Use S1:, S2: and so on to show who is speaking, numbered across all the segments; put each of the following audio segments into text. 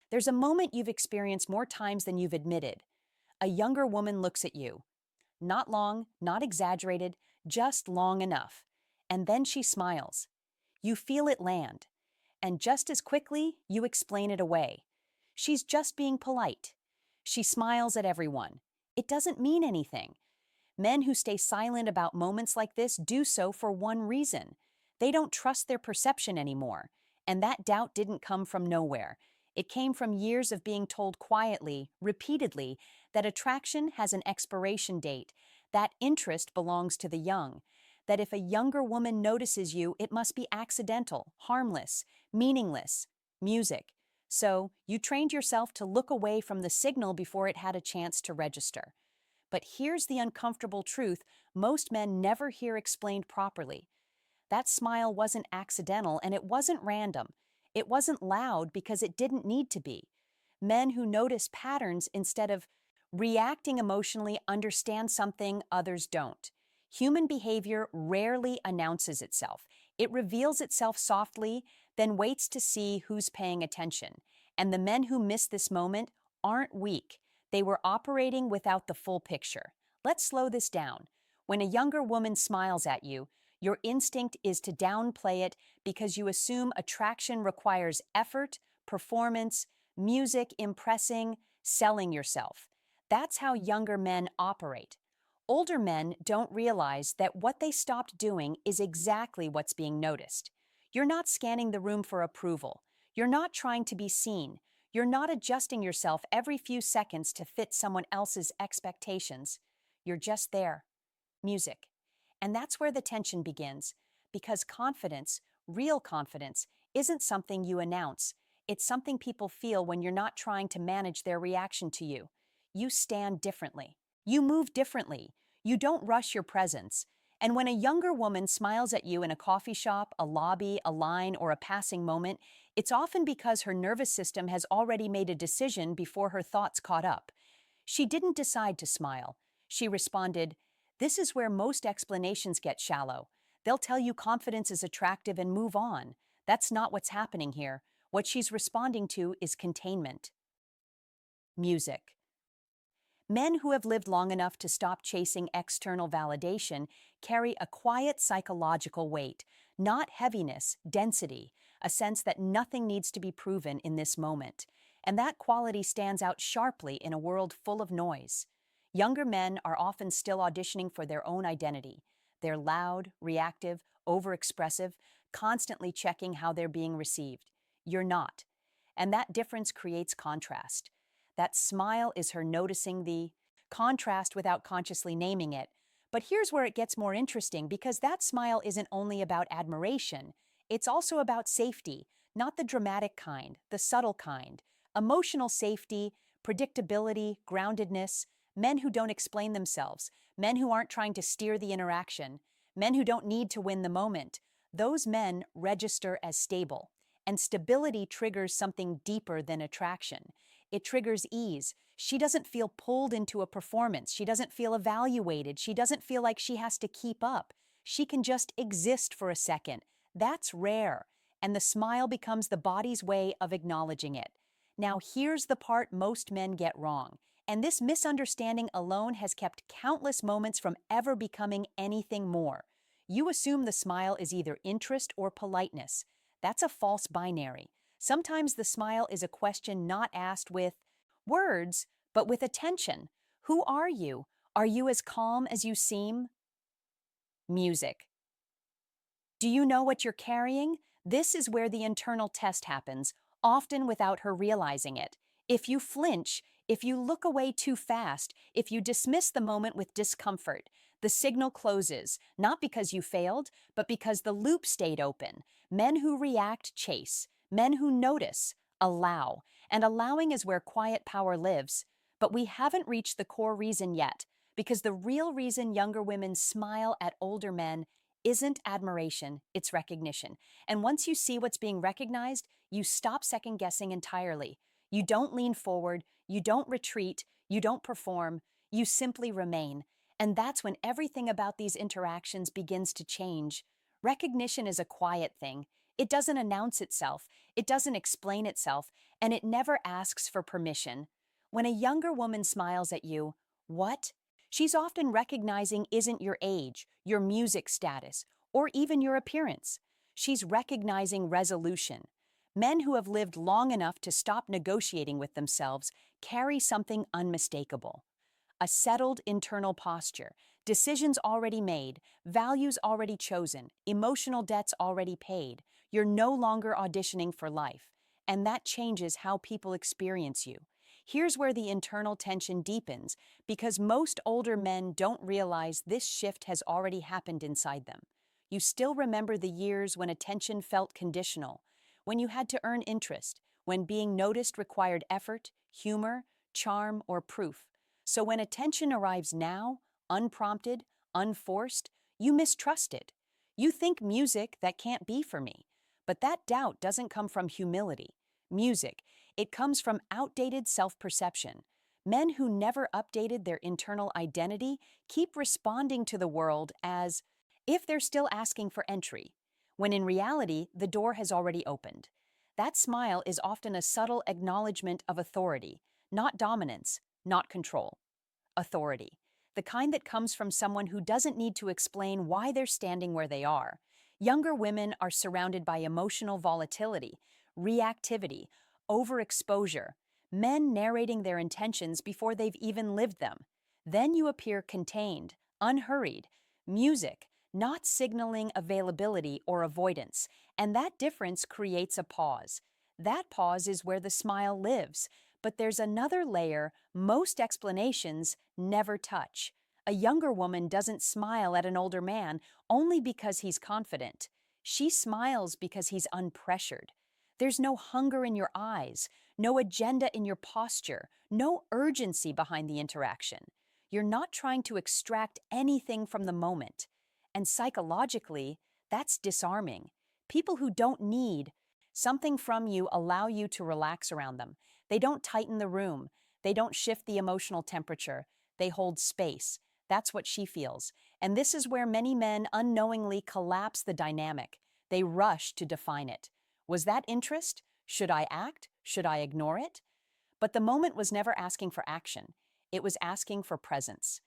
S1: There's a moment you've experienced more times than you've admitted. A younger woman looks at you. Not long, not exaggerated, just long enough. And then she smiles. You feel it land. And just as quickly, you explain it away. She's just being polite. She smiles at everyone. It doesn't mean anything. Men who stay silent about moments like this do so for one reason. They don't trust their perception anymore. And that doubt didn't come from nowhere. It came from years of being told quietly, repeatedly, that attraction has an expiration date, that interest belongs to the young, that if a younger woman notices you, it must be accidental, harmless, meaningless, music. So, you trained yourself to look away from the signal before it had a chance to register. But here's the uncomfortable truth most men never hear explained properly. That smile wasn't accidental and it wasn't random. It wasn't loud because it didn't need to be. Men who notice patterns instead of reacting emotionally understand something others don't. Human behavior rarely announces itself. It reveals itself softly, then waits to see who's paying attention. And the men who miss this moment aren't weak. They were operating without the full picture. Let's slow this down. When a younger woman smiles at you, your instinct is to downplay it because you assume attraction requires effort, performance, music, impressing, selling yourself. That's how younger men operate. Older men don't realize that what they stopped doing is exactly what's being noticed. You're not scanning the room for approval. You're not trying to be seen. You're not adjusting yourself every few seconds to fit someone else's expectations. You're just there. Music. And that's where the tension begins, because confidence, real confidence, isn't something you announce. It's something people feel when you're not trying to manage their reaction to you. You stand differently. You move differently. You don't rush your presence. And when a younger woman smiles at you in a coffee shop, a lobby, a line, or a passing moment, it's often because her nervous system has already made a decision before her thoughts caught up. She didn't decide to smile. She responded, "This is where most explanations get shallow. They'll tell you confidence is attractive and move on. That's not what's happening here. What she's responding to is containment." Music. Men who have lived long enough to stop chasing external validation carry a quiet psychological weight, not heaviness, density, a sense that nothing needs to be proven in this moment. And that quality stands out sharply in a world full of noise. Younger men are often still auditioning for their own identity. They're loud, reactive, overexpressive, constantly checking how they're being received. You're not. And that difference creates contrast. That smile is her noticing the contrast without consciously naming it. But here's where it gets more interesting because that smile isn't only about admiration, it's also about safety, not the dramatic kind, the subtle kind. Emotional safety, predictability, groundedness, men who don't explain themselves, men who aren't trying to steer the interaction, men who don't need to win the moment. Those men register as stable. And stability triggers something deeper than attraction. It triggers ease. She doesn't feel pulled into a performance. She doesn't feel evaluated. She doesn't feel like she has to keep up. She can just exist for a second. That's rare. And the smile becomes the body's way of acknowledging it. Now, here's the part most men get wrong. And this misunderstanding alone has kept countless moments from ever becoming anything more. You assume the smile is either interest or politeness. That's a false binary. Sometimes the smile is a question not asked with words, but with attention. Who are you? Are you as calm as you seem? Music. Do you know what you're carrying? This is where the internal test happens, often without her realizing it. If you flinch, if you look away too fast, if you dismiss the moment with discomfort, the signal closes, not because you failed, but because the loop stayed open. Men who react chase, men who notice allow, and allowing is where quiet power lives. But we haven't reached the core reason yet, because the real reason younger women smile at older men isn't admiration, it's recognition. And once you see what's being recognized, you stop second guessing entirely. You don't lean forward, you don't retreat, you don't perform, you simply remain. And that's when everything about these interactions begins to change. Recognition is a quiet thing. It doesn't announce itself, it doesn't explain itself, and it never asks for permission. When a younger woman smiles at you, what? She's often recognizing isn't your age, your music status, or even your appearance. She's recognizing resolution. Men who have lived long enough to stop negotiating with themselves carry something unmistakable: a settled internal posture, decisions already made, values already chosen, emotional debts already paid. You're no longer auditioning for life, and that changes how people experience you. Here's where the internal tension deepens, because most older men don't realize this shift has already happened inside them. You still remember the years when attention felt conditional, when you had to earn interest, when being noticed required effort, humor, charm, or proof. So when attention arrives now, unprompted, unforced, you mistrust it. You think music that can't be for me. But that doubt doesn't come from humility. Music, it comes from outdated self-perception. Men who never updated their internal identity keep responding to the world as if they're still asking for entry, when in reality, the door has already opened. That smile is often a subtle acknowledgement of authority, not dominance, not control. Authority, the kind that comes from someone who doesn't need to explain why they're standing where they are. Younger women are surrounded by emotional volatility, reactivity, overexposure, men narrating their intentions before they've even lived them. Then you appear contained, unhurried, music, not signaling availability or avoidance, and that difference creates a pause. That pause is where the smile lives. But there's another layer most explanations never touch. A younger woman doesn't smile at an older man only because he's confident. She smiles because he's unpressured. There's no hunger in your eyes, no agenda in your posture, no urgency behind the interaction. You're not trying to extract anything from the moment. And psychologically, that's disarming. People who don't need something from you allow you to relax around them. They don't tighten the room. They don't shift the emotional temperature. They hold space. That's what she feels. And this is where many men unknowingly collapse the dynamic. They rush to define it. Was that interest? Should I act? Should I ignore it? But the moment was never asking for action. It was asking for presence.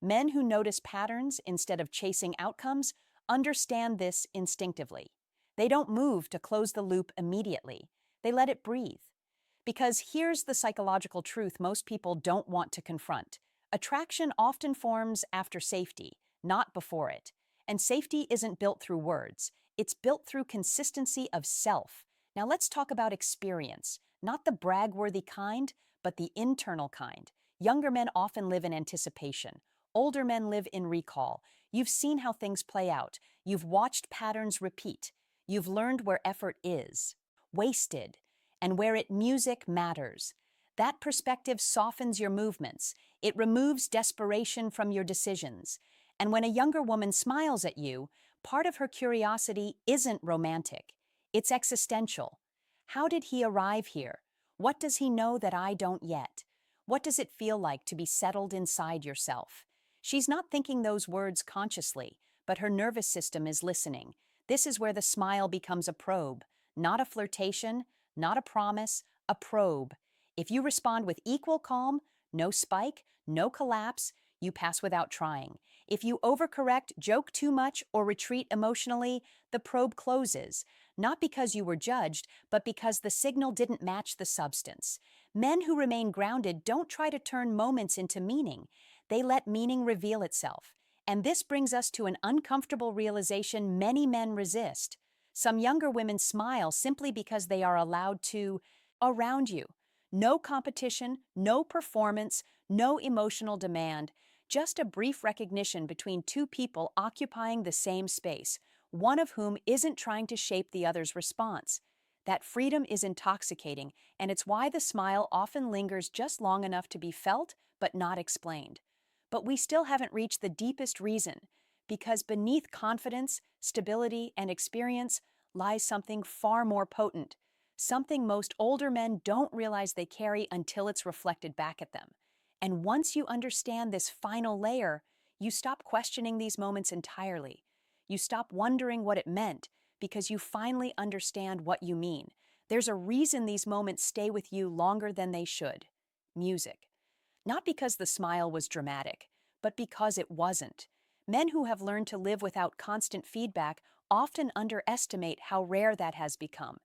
S1: Men who notice patterns instead of chasing outcomes understand this instinctively. They don't move to close the loop immediately. They let it breathe. Because here's the psychological truth most people don't want to confront. Attraction often forms after safety, not before it. And safety isn't built through words. It's built through consistency of self. Now let's talk about experience, not the brag-worthy kind, but the internal kind. Younger men often live in anticipation. Older men live in recall. You've seen how things play out. You've watched patterns repeat. You've learned where effort is wasted and where music matters. That perspective softens your movements. It removes desperation from your decisions. And when a younger woman smiles at you, part of her curiosity isn't romantic. It's existential. How did he arrive here? What does he know that I don't yet? What does it feel like to be settled inside yourself? She's not thinking those words consciously, but her nervous system is listening. This is where the smile becomes a probe, not a flirtation, not a promise, a probe. If you respond with equal calm, no spike, no collapse, you pass without trying. If you overcorrect, joke too much, or retreat emotionally, the probe closes, not because you were judged, but because the signal didn't match the substance. Men who remain grounded don't try to turn moments into meaning. They let meaning reveal itself. And this brings us to an uncomfortable realization many men resist. Some younger women smile simply because they are allowed to around you. No competition, no performance, no emotional demand, just a brief recognition between two people occupying the same space, one of whom isn't trying to shape the other's response. That freedom is intoxicating, and it's why the smile often lingers just long enough to be felt but not explained. But we still haven't reached the deepest reason, because beneath confidence, stability, and experience lies something far more potent, something most older men don't realize they carry until it's reflected back at them. And once you understand this final layer, you stop questioning these moments entirely. You stop wondering what it meant because you finally understand what you mean. There's a reason these moments stay with you longer than they should. Music. Not because the smile was dramatic, but because it wasn't. Men who have learned to live without constant feedback often underestimate how rare that has become.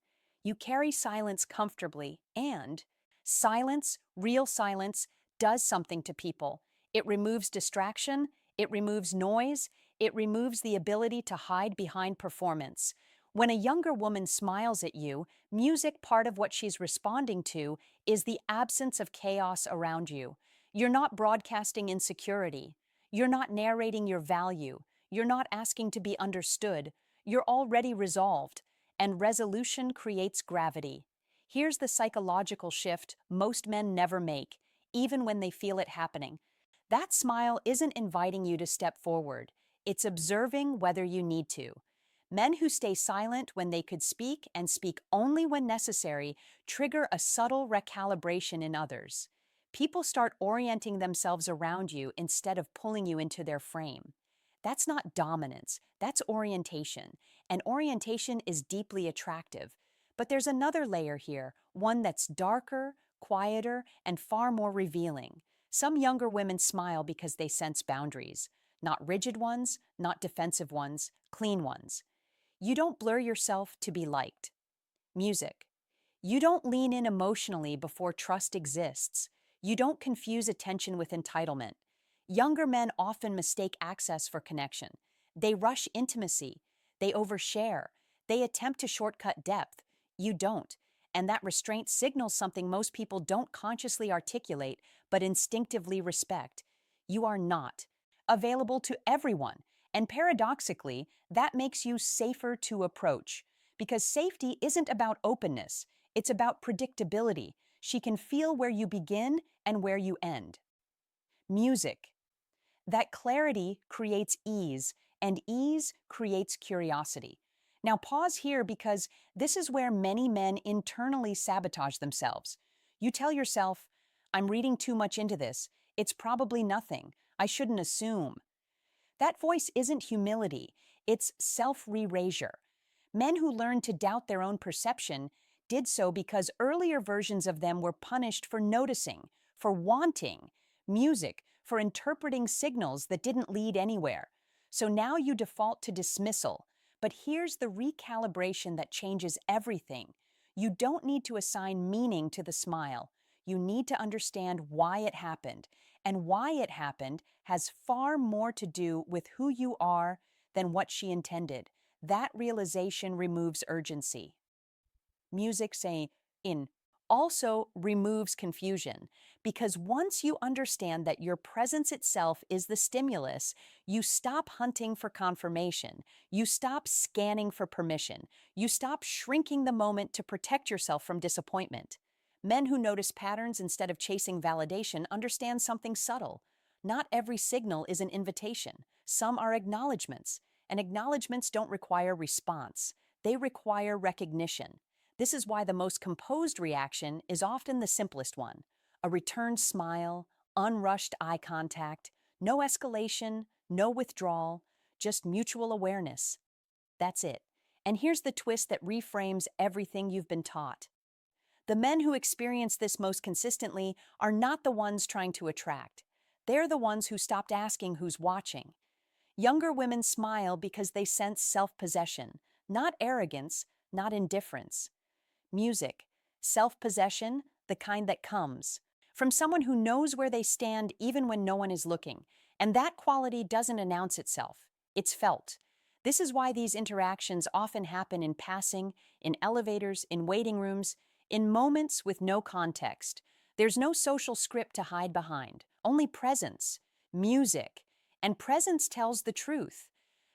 S1: You carry silence comfortably, and silence, real silence, does something to people. It removes distraction, it removes noise, it removes the ability to hide behind performance. When a younger woman smiles at you, music, part of what she's responding to, is the absence of chaos around you. You're not broadcasting insecurity. You're not narrating your value. You're not asking to be understood. You're already resolved, and resolution creates gravity. Here's the psychological shift most men never make, even when they feel it happening. That smile isn't inviting you to step forward. It's observing whether you need to. Men who stay silent when they could speak and speak only when necessary trigger a subtle recalibration in others. People start orienting themselves around you instead of pulling you into their frame. That's not dominance, that's orientation. And orientation is deeply attractive. But there's another layer here, one that's darker, quieter, and far more revealing. Some younger women smile because they sense boundaries. Not rigid ones, not defensive ones, clean ones. You don't blur yourself to be liked. Music. You don't lean in emotionally before trust exists. You don't confuse attention with entitlement. Younger men often mistake access for connection. They rush intimacy. They overshare. They attempt to shortcut depth. You don't. And that restraint signals something most people don't consciously articulate but instinctively respect. You are not available to everyone. And paradoxically, that makes you safer to approach. Because safety isn't about openness, it's about predictability. She can feel where you begin and where you end. Music. That clarity creates ease, and ease creates curiosity. Now, pause here because this is where many men internally sabotage themselves. You tell yourself, I'm reading too much into this. It's probably nothing. I shouldn't assume. That voice isn't humility, it's self-erasure. Men who learned to doubt their own perception did so because earlier versions of them were punished for noticing, for wanting music, for interpreting signals that didn't lead anywhere. So now you default to dismissal. But here's the recalibration that changes everything. You don't need to assign meaning to the smile. You need to understand why it happened. And why it happened has far more to do with who you are than what she intended. That realization removes urgency. Music, say, in also removes confusion, because once you understand that your presence itself is the stimulus, you stop hunting for confirmation, you stop scanning for permission, you stop shrinking the moment to protect yourself from disappointment. Men who notice patterns instead of chasing validation understand something subtle. Not every signal is an invitation. Some are acknowledgments, and acknowledgments don't require response. They require recognition. This is why the most composed reaction is often the simplest one. A returned smile, unrushed eye contact, no escalation, no withdrawal, just mutual awareness. That's it. And here's the twist that reframes everything you've been taught. The men who experience this most consistently are not the ones trying to attract. They're the ones who stopped asking who's watching. Younger women smile because they sense self-possession, not arrogance, not indifference. Music, self-possession, the kind that comes from someone who knows where they stand even when no one is looking. And that quality doesn't announce itself. It's felt. This is why these interactions often happen in passing, in elevators, in waiting rooms, in moments with no context. There's no social script to hide behind, only presence, music, and presence tells the truth.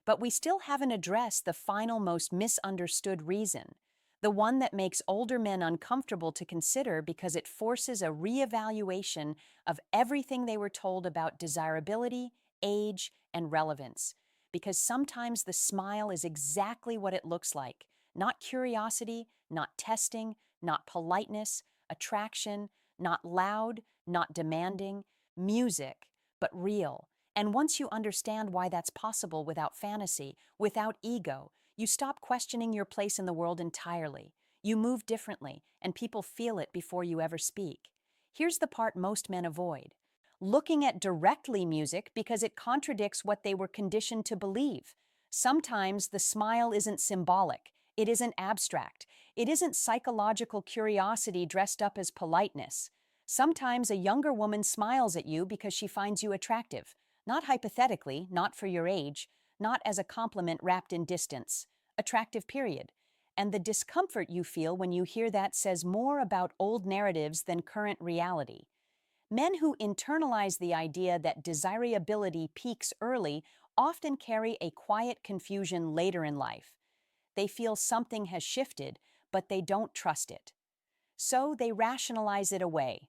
S1: But we still haven't addressed the final, most misunderstood reason, the one that makes older men uncomfortable to consider because it forces a reevaluation of everything they were told about desirability, age, and relevance. Because sometimes the smile is exactly what it looks like, not curiosity, not testing, not politeness, attraction, not loud, not demanding, music, but real. And once you understand why that's possible without fantasy, without ego, you stop questioning your place in the world entirely. You move differently, and people feel it before you ever speak. Here's the part most men avoid: looking at directly music because it contradicts what they were conditioned to believe. Sometimes the smile isn't symbolic, it isn't abstract, it isn't psychological curiosity dressed up as politeness. Sometimes a younger woman smiles at you because she finds you attractive, not hypothetically, not for your age, not as a compliment wrapped in distance. Attractive, period. And the discomfort you feel when you hear that says more about old narratives than current reality. Men who internalize the idea that desirability peaks early often carry a quiet confusion later in life. They feel something has shifted, but they don't trust it. So they rationalize it away.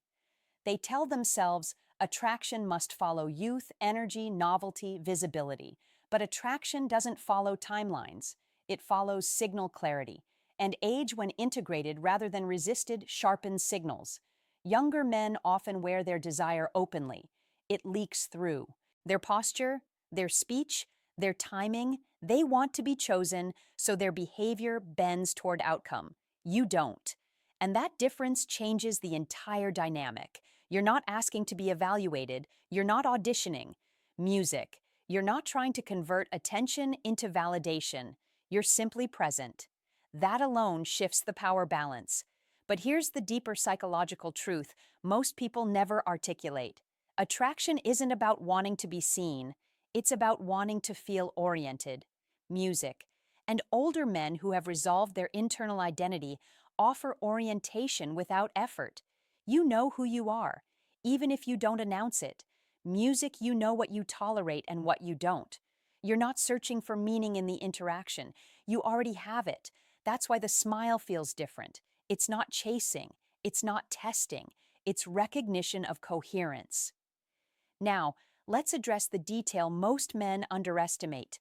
S1: They tell themselves attraction must follow youth, energy, novelty, visibility. But attraction doesn't follow timelines. It follows signal clarity. And age, when integrated rather than resisted, sharpens signals. Younger men often wear their desire openly. It leaks through. Their posture, their speech, their timing, they want to be chosen, so their behavior bends toward outcome. You don't. And that difference changes the entire dynamic. You're not asking to be evaluated. You're not auditioning. Music. You're not trying to convert attention into validation. You're simply present. That alone shifts the power balance. But here's the deeper psychological truth most people never articulate. Attraction isn't about wanting to be seen. It's about wanting to feel oriented. Music. And older men who have resolved their internal identity offer orientation without effort. You know who you are, even if you don't announce it. Music, you know what you tolerate and what you don't. You're not searching for meaning in the interaction. You already have it. That's why the smile feels different. It's not chasing. It's not testing. It's recognition of coherence. Now, let's address the detail most men underestimate: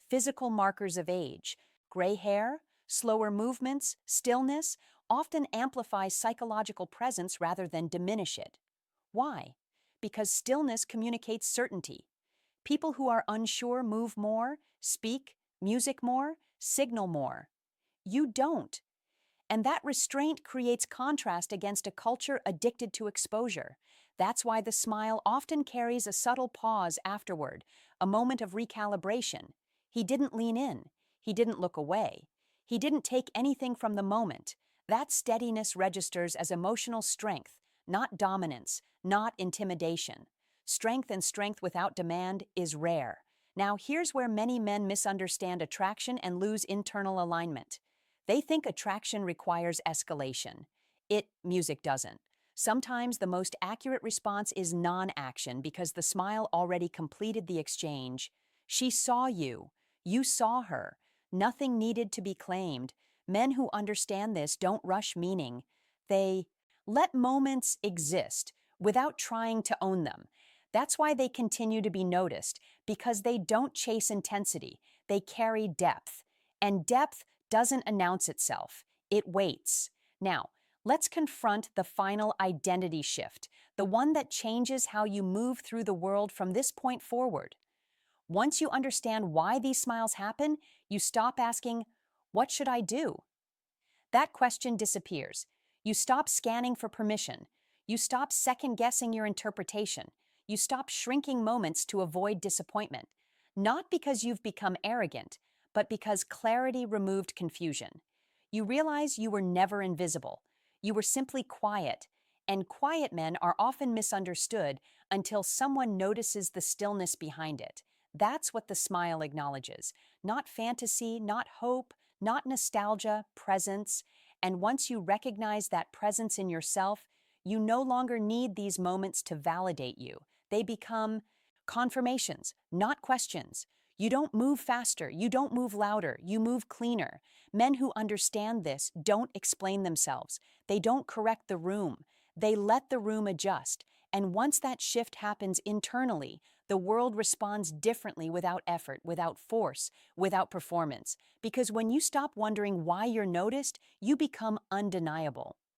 S1: physical markers of age. Gray hair, slower movements, stillness often amplify psychological presence rather than diminish it. Why? Because stillness communicates certainty. People who are unsure move more, speak, music more, signal more. You don't. And that restraint creates contrast against a culture addicted to exposure. That's why the smile often carries a subtle pause afterward, a moment of recalibration. He didn't lean in. He didn't look away. He didn't take anything from the moment. That steadiness registers as emotional strength, not dominance, not intimidation. Strength, and strength without demand, is rare. Now, here's where many men misunderstand attraction and lose internal alignment. They think attraction requires escalation. Music doesn't. Sometimes the most accurate response is non-action because the smile already completed the exchange. She saw you. You saw her. Nothing needed to be claimed. Men who understand this don't rush meaning. They let moments exist without trying to own them. That's why they continue to be noticed, because they don't chase intensity. They carry depth. And depth doesn't announce itself. It waits. Now, let's confront the final identity shift, the one that changes how you move through the world from this point forward. Once you understand why these smiles happen, you stop asking, "What should I do?" That question disappears. You stop scanning for permission. You stop second-guessing your interpretation. You stop shrinking moments to avoid disappointment. Not because you've become arrogant, but because clarity removed confusion. You realize you were never invisible. You were simply quiet, and quiet men are often misunderstood until someone notices the stillness behind it. That's what the smile acknowledges. Not fantasy, not hope, not nostalgia, presence. And once you recognize that presence in yourself, you no longer need these moments to validate you. They become confirmations, not questions. You don't move faster, you don't move louder, you move cleaner. Men who understand this don't explain themselves. They don't correct the room. They let the room adjust. And once that shift happens internally, the world responds differently, without effort, without force, without performance. Because when you stop wondering why you're noticed, you become undeniable.